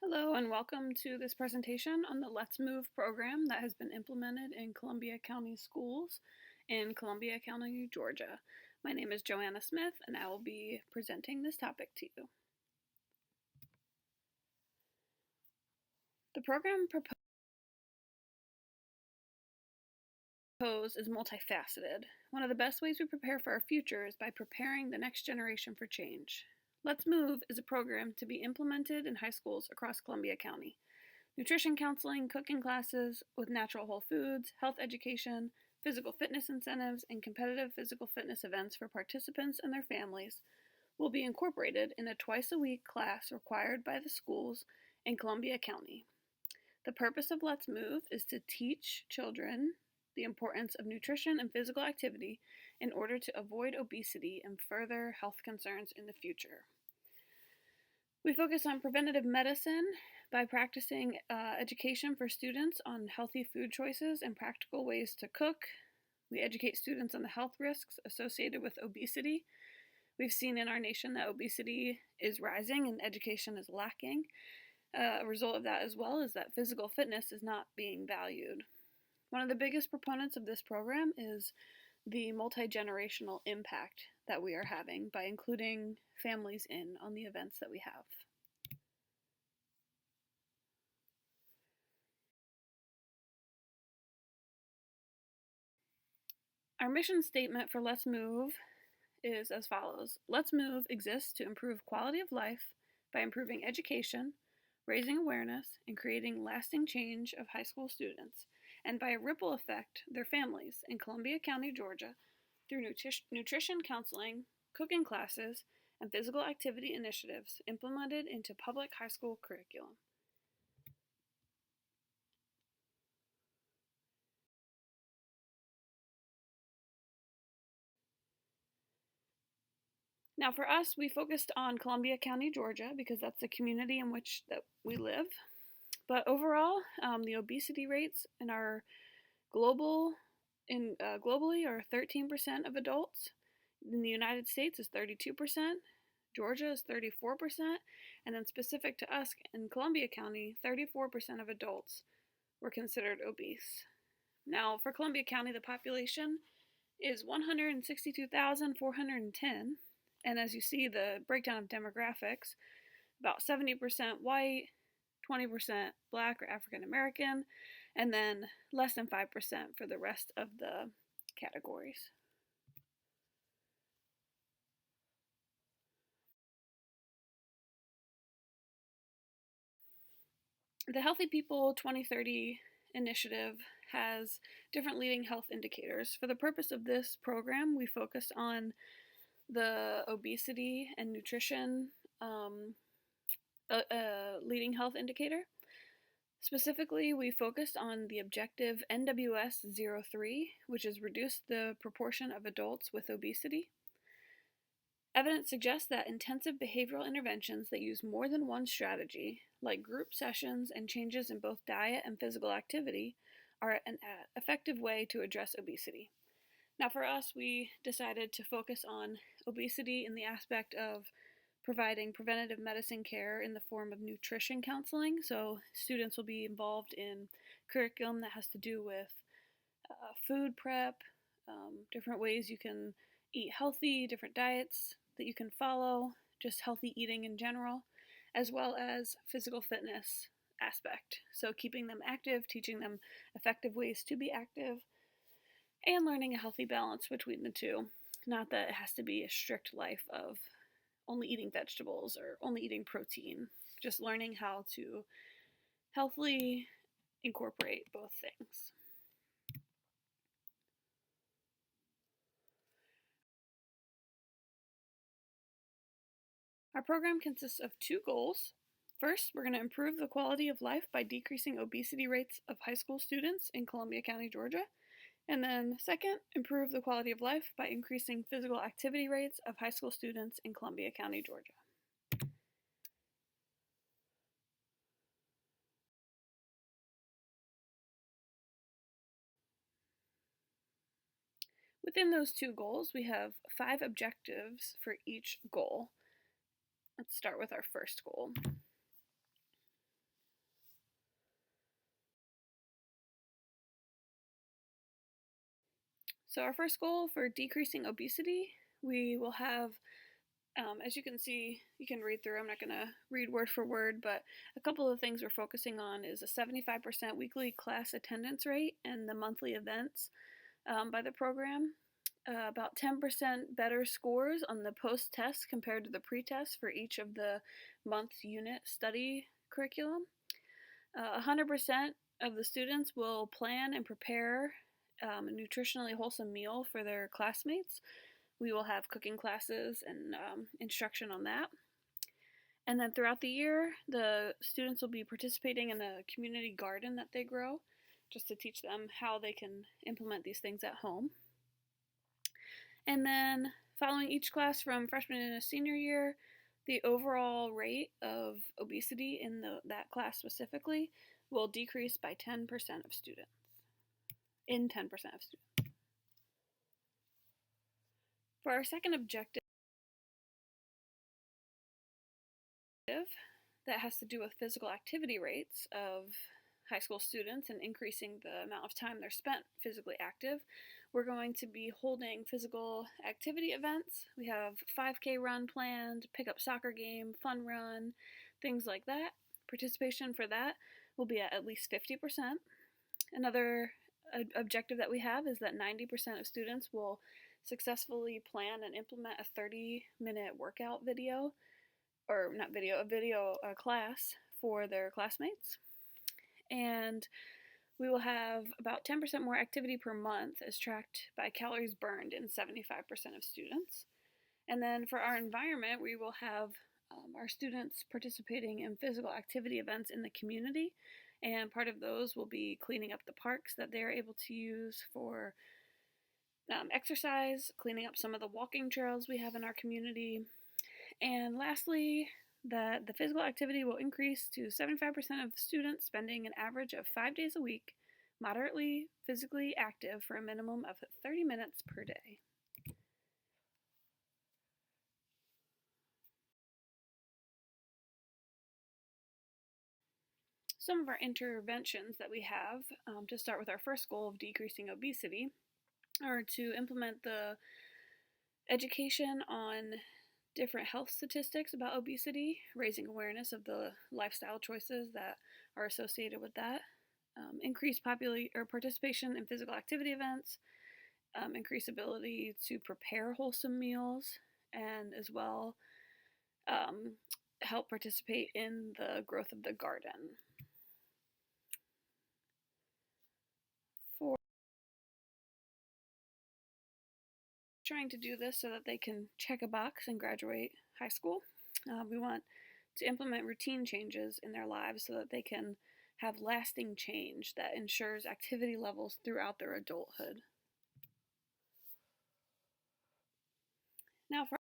Hello and welcome to this presentation on the Let's Move program that has been implemented in Columbia County Schools in Columbia County, Georgia. My name is Joanna Smith and I will be presenting this topic to you. The program proposed is multifaceted. One of the best ways we prepare for our future is by preparing the next generation for change. Let's Move is a program to be implemented in high schools across Columbia County. Nutrition counseling, cooking classes with natural whole foods, health education, physical fitness incentives, and competitive physical fitness events for participants and their families will be incorporated in a twice-a-week class required by the schools in Columbia County. The purpose of Let's Move is to teach children the importance of nutrition and physical activity in order to avoid obesity and further health concerns in the future. We focus on preventative medicine by practicing education for students on healthy food choices and practical ways to cook. We educate students on the health risks associated with obesity. We've seen in our nation that obesity is rising and education is lacking. A result of that as well is that physical fitness is not being valued. One of the biggest proponents of this program is the multi-generational impact that we are having by including families in on the events that we have. Our mission statement for Let's Move is as follows. Let's Move exists to improve quality of life by improving education, raising awareness, and creating lasting change of high school students, and by a ripple effect, their families in Columbia County, Georgia, through nutrition counseling, cooking classes, and physical activity initiatives implemented into public high school curriculum. Now for us, we focused on Columbia County, Georgia, because that's the community in which we live. But overall, the obesity rates in our globally are 13% of adults. In the United States is 32%. Georgia is 34%, and then specific to us in Columbia County, 34% of adults were considered obese. Now, for Columbia County, the population is 162,410, and as you see, the breakdown of demographics, about 70% white, 20% Black or African American, and then less than 5% for the rest of the categories. The Healthy People 2030 initiative has different leading health indicators. For the purpose of this program, we focused on the obesity and nutrition leading health indicator. Specifically, we focused on the objective NWS-03, which is reduce the proportion of adults with obesity. Evidence suggests that intensive behavioral interventions that use more than one strategy, like group sessions and changes in both diet and physical activity, are an effective way to address obesity. Now for us, we decided to focus on obesity in the aspect of providing preventative medicine care in the form of nutrition counseling. So students will be involved in curriculum that has to do with food prep, different ways you can eat healthy, different diets that you can follow, just healthy eating in general, as well as physical fitness aspect. So keeping them active, teaching them effective ways to be active, and learning a healthy balance between the two. Not that it has to be a strict life of only eating vegetables or only eating protein, just learning how to healthily incorporate both things. Our program consists of two goals. First, we're going to improve the quality of life by decreasing obesity rates of high school students in Columbia County, Georgia. And then second, improve the quality of life by increasing physical activity rates of high school students in Columbia County, Georgia. Within those two goals, we have 5 objectives for each goal. Let's start with our first goal. So our first goal for decreasing obesity, we will have, as you can see, you can read through, I'm not going to read word for word, but a couple of things we're focusing on is a 75% weekly class attendance rate and the monthly events by the program. About 10% better scores on the post-test compared to the pre-test for each of the month's unit study curriculum. 100% of the students will plan and prepare a nutritionally wholesome meal for their classmates. We will have cooking classes and instruction on that. And then throughout the year, the students will be participating in a community garden that they grow, just to teach them how they can implement these things at home. And then following each class from freshman and senior year, the overall rate of obesity in that class specifically will decrease by 10% of students. In 10% of students. For our second objective, that has to do with physical activity rates of high school students and increasing the amount of time they're spent physically active, we're going to be holding physical activity events. We have 5K run planned, pickup soccer game, fun run, things like that. Participation for that will be at least 50%. Another objective that we have is that 90% of students will successfully plan and implement a 30-minute workout video, or not video, a class for their classmates. And we will have about 10% more activity per month as tracked by calories burned in 75% of students. And then for our environment, we will have our students participating in physical activity events in the community, and part of those will be cleaning up the parks that they're able to use for exercise, cleaning up some of the walking trails we have in our community. And lastly, that the physical activity will increase to 75% of students spending an average of 5 days a week, moderately physically active for a minimum of 30 minutes per day. Some of our interventions that we have, to start with our first goal of decreasing obesity, are to implement the education on different health statistics about obesity, raising awareness of the lifestyle choices that are associated with that, increase participation in physical activity events, increase ability to prepare wholesome meals, and as well help participate in the growth of the garden. For trying to do this so that they can check a box and graduate high school, we want to implement routine changes in their lives so that they can have lasting change that ensures activity levels throughout their adulthood. Now, for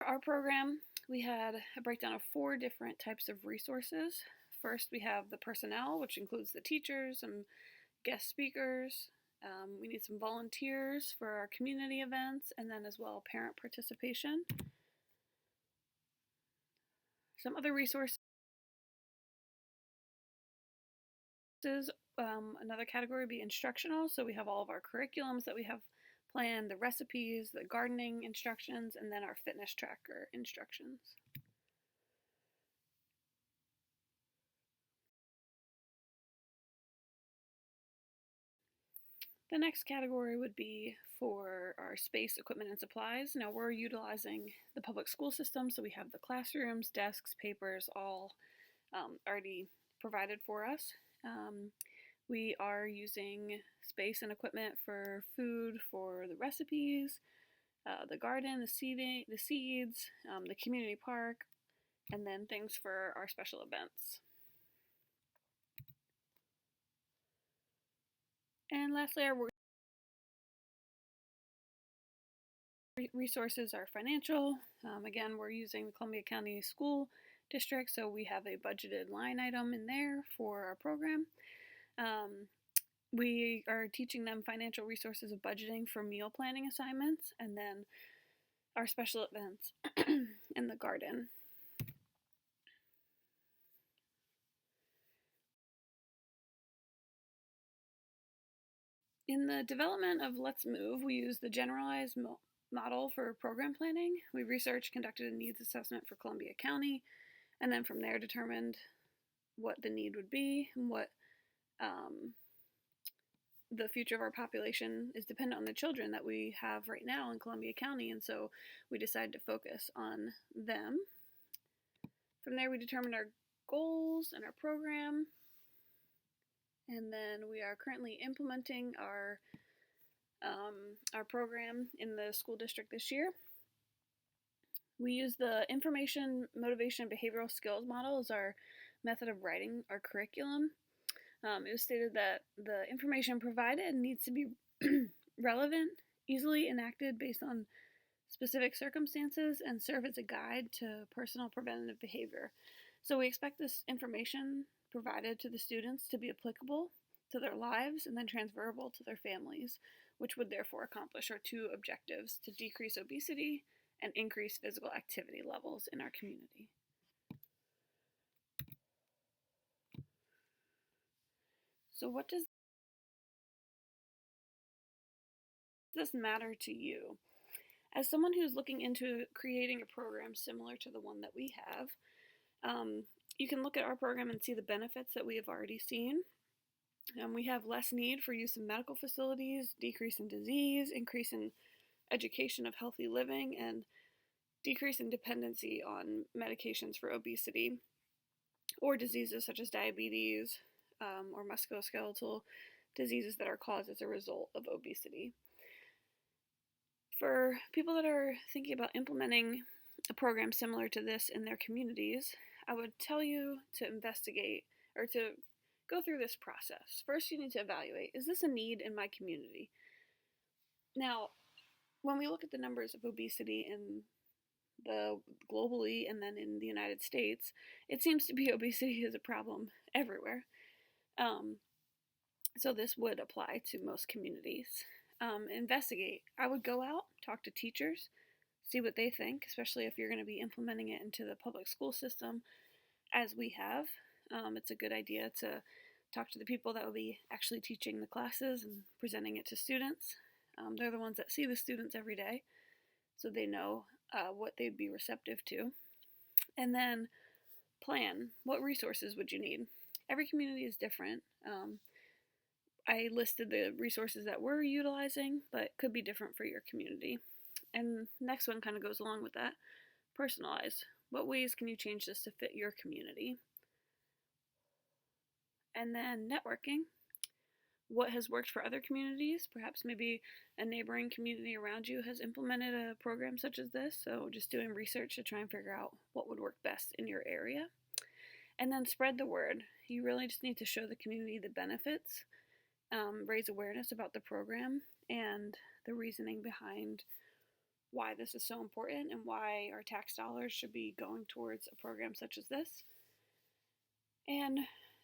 our program, we had a breakdown of 4 different types of resources. First, we have the personnel, which includes the teachers and guest speakers. We need some volunteers for our community events, and then as well parent participation. Some other resources, another category would be instructional. So we have all of our curriculums that we have planned, the recipes, the gardening instructions, and then our fitness tracker instructions. The next category would be for our space, equipment, and supplies. Now we're utilizing the public school system, so we have the classrooms, desks, papers, all already provided for us. We are using space and equipment for food, for the recipes, the garden, the seeds, the community park, and then things for our special events. And lastly, our resources are financial. Again, we're using the Columbia County School District, so we have a budgeted line item in there for our program. We are teaching them financial resources of budgeting for meal planning assignments, and then our special events in the garden. In the development of Let's Move, we use the generalized model for program planning. We researched, conducted a needs assessment for Columbia County, and then from there determined what the need would be and what the future of our population is dependent on the children that we have right now in Columbia County, and so we decided to focus on them. From there, we determined our goals and our program, and then we are currently implementing our program in the school district this year. We use the information, motivation, and behavioral skills model as our method of writing our curriculum. It was stated that the information provided needs to be relevant, easily enacted based on specific circumstances, and serve as a guide to personal preventative behavior. So we expect this information provided to the students to be applicable to their lives and then transferable to their families, which would therefore accomplish our two objectives: to decrease obesity and increase physical activity levels in our community. So what does this matter to you? As someone who's looking into creating a program similar to the one that we have, you can look at our program and see the benefits that we have already seen. We have less need for use of medical facilities, decrease in disease, increase in education of healthy living, and decrease in dependency on medications for obesity or diseases such as diabetes or musculoskeletal diseases that are caused as a result of obesity. For people that are thinking about implementing a program similar to this in their communities, I would tell you to investigate or to go through this process. First, you need to evaluate, is this a need in my community? Now, when we look at the numbers of obesity in globally and then in the United States, it seems to be obesity is a problem everywhere. So this would apply to most communities. Investigate. I would go out, talk to teachers, see what they think, especially if you're going to be implementing it into the public school system as we have. It's a good idea to talk to the people that will be actually teaching the classes and presenting it to students. They're the ones that see the students every day, so they know what they'd be receptive to. And then plan. What resources would you need? Every community is different. I listed the resources that we're utilizing, but could be different for your community. And next one kind of goes along with that. Personalize. What ways can you change this to fit your community? And then networking. What has worked for other communities? Perhaps maybe a neighboring community around you has implemented a program such as this, so just doing research to try and figure out what would work best in your area. And then spread the word. You really just need to show the community the benefits, raise awareness about the program and the reasoning behind why this is so important and why our tax dollars should be going towards a program such as this. And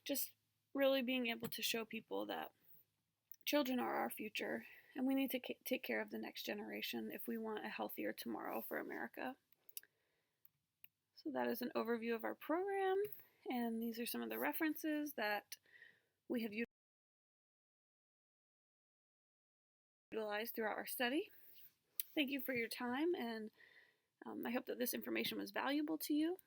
just really being able to show people that children are our future and we need to take care of the next generation if we want a healthier tomorrow for America. So that is an overview of our program, and these are some of the references that we have utilized throughout our study. Thank you for your time, and I hope that this information was valuable to you.